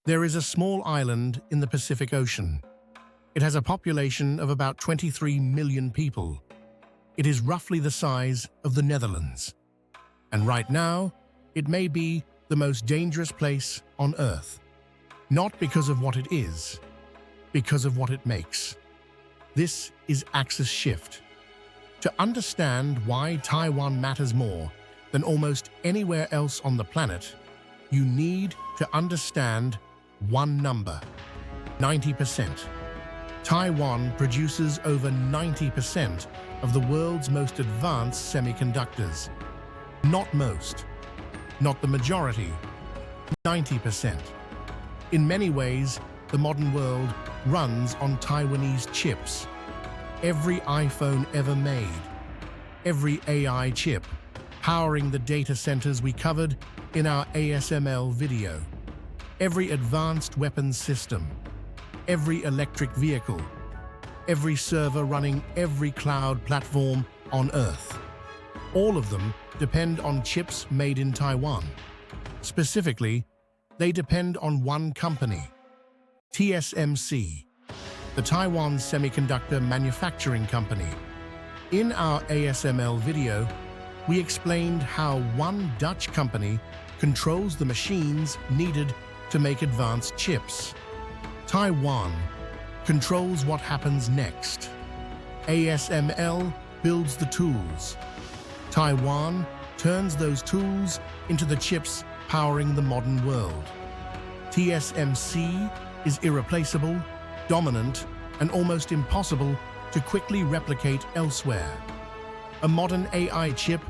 There is a small island in the Pacific Ocean. It has a population of about 23 million people. It is roughly the size of the Netherlands. And right now, it may be the most dangerous place on Earth. Not because of what it is, because of what it makes. This is AxisShift. To understand why Taiwan matters more than almost anywhere else on the planet, you need to understand one number: 90%. Taiwan produces over 90% of the world's most advanced semiconductors. Not most, not the majority, 90%. In many ways, the modern world runs on Taiwanese chips. Every iPhone ever made, every AI chip powering the data centers we covered in our ASML video, every advanced weapons system, every electric vehicle, every server running every cloud platform on Earth. All of them depend on chips made in Taiwan. Specifically, they depend on one company, TSMC, the Taiwan Semiconductor Manufacturing Company. In our ASML video, we explained how one Dutch company controls the machines needed to make advanced chips. Taiwan controls what happens next. ASML builds the tools. Taiwan turns those tools into the chips powering the modern world. TSMC is irreplaceable, dominant, and almost impossible to quickly replicate elsewhere. A modern AI chip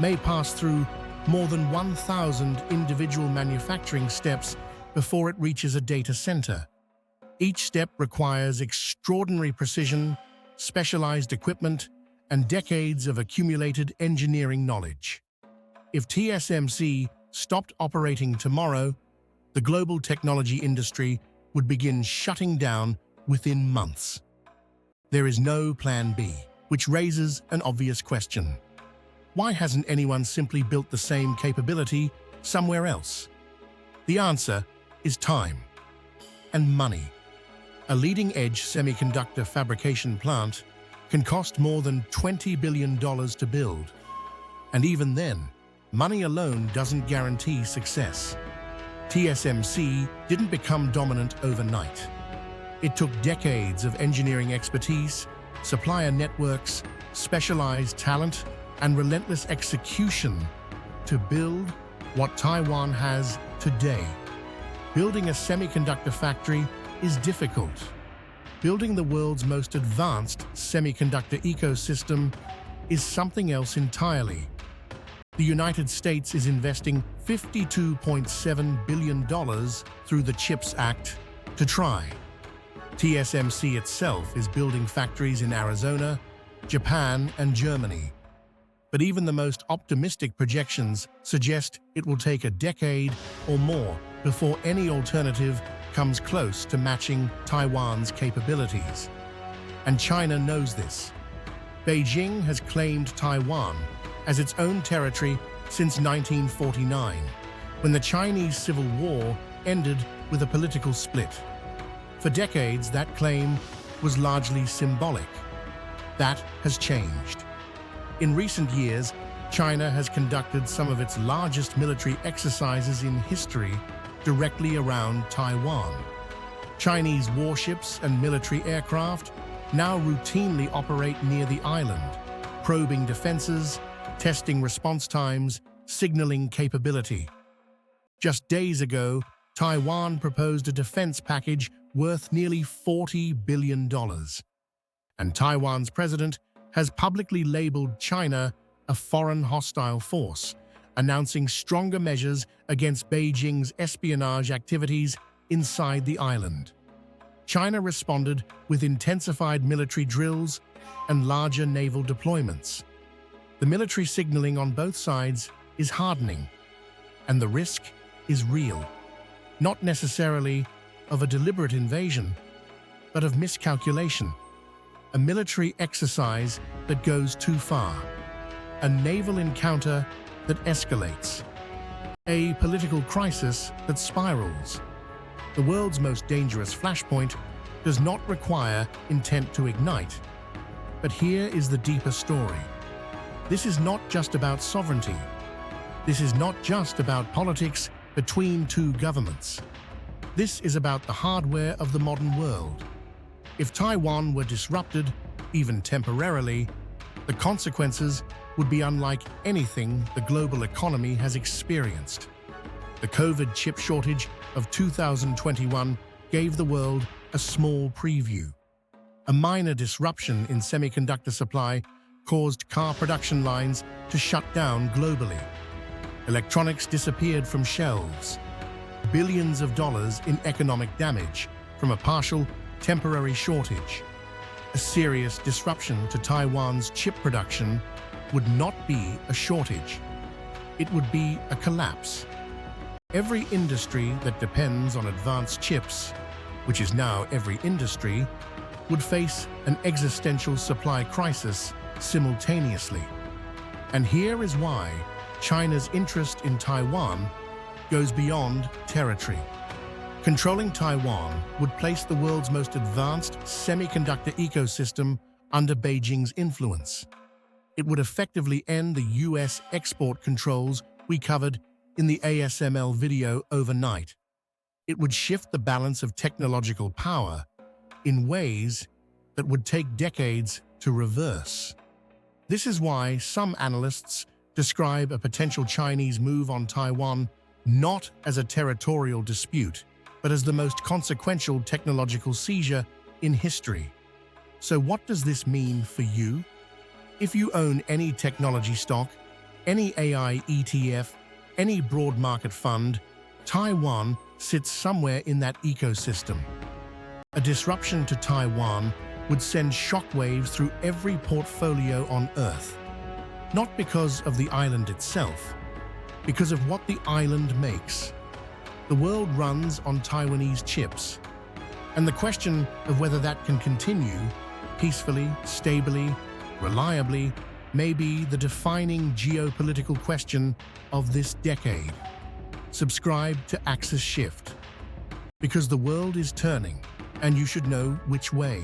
may pass through more than 1,000 individual manufacturing steps before it reaches a data center. Each step requires extraordinary precision, specialized equipment, and decades of accumulated engineering knowledge. If TSMC stopped operating tomorrow, the global technology industry would begin shutting down within months. There is no plan B, which raises an obvious question. Why hasn't anyone simply built the same capability somewhere else? The answer is time and money. A leading-edge semiconductor fabrication plant can cost more than $20 billion to build. And even then, money alone doesn't guarantee success. TSMC didn't become dominant overnight. It took decades of engineering expertise, supplier networks, specialized talent, and relentless execution to build what Taiwan has today. Building a semiconductor factory is difficult. Building the world's most advanced semiconductor ecosystem is something else entirely. The United States is investing $52.7 billion through the CHIPS Act to try. TSMC itself is building factories in Arizona, Japan, and Germany. But even the most optimistic projections suggest it will take a decade or more before any alternative comes close to matching Taiwan's capabilities. And China knows this. Beijing has claimed Taiwan as its own territory since 1949, when the Chinese Civil War ended with a political split. For decades, that claim was largely symbolic. That has changed. In recent years, China has conducted some of its largest military exercises in history directly around Taiwan. Chinese warships and military aircraft now routinely operate near the island, probing defenses, testing response times, signaling capability. Just days ago, Taiwan proposed a defense package worth nearly $40 billion. And Taiwan's president has publicly labeled China a foreign hostile force, announcing stronger measures against Beijing's espionage activities inside the island. China responded with intensified military drills and larger naval deployments. The military signaling on both sides is hardening, and the risk is real. Not necessarily of a deliberate invasion, but of miscalculation. A military exercise that goes too far. A naval encounter that escalates. A political crisis that spirals. The world's most dangerous flashpoint does not require intent to ignite. But here is the deeper story. This is not just about sovereignty. This is not just about politics between two governments. This is about the hardware of the modern world. If Taiwan were disrupted, even temporarily, the consequences would be unlike anything the global economy has experienced. The COVID chip shortage of 2021 gave the world a small preview. A minor disruption in semiconductor supply caused car production lines to shut down globally. Electronics disappeared from shelves. Billions of dollars in economic damage from a partial, temporary shortage. A serious disruption to Taiwan's chip production would not be a shortage. It would be a collapse. Every industry that depends on advanced chips, which is now every industry, would face an existential supply crisis simultaneously. And here is why China's interest in Taiwan goes beyond territory. Controlling Taiwan would place the world's most advanced semiconductor ecosystem under Beijing's influence. It would effectively end the US export controls we covered in the ASML video overnight. It would shift the balance of technological power in ways that would take decades to reverse. This is why some analysts describe a potential Chinese move on Taiwan not as a territorial dispute, but as the most consequential technological seizure in history. So what does this mean for you? If you own any technology stock, any AI ETF, any broad market fund, Taiwan sits somewhere in that ecosystem. A disruption to Taiwan would send shockwaves through every portfolio on Earth. Not because of the island itself, because of what the island makes. The world runs on Taiwanese chips. And the question of whether that can continue peacefully, stably, reliably, may be the defining geopolitical question of this decade. Subscribe to AxisShift, because the world is turning, and you should know which way.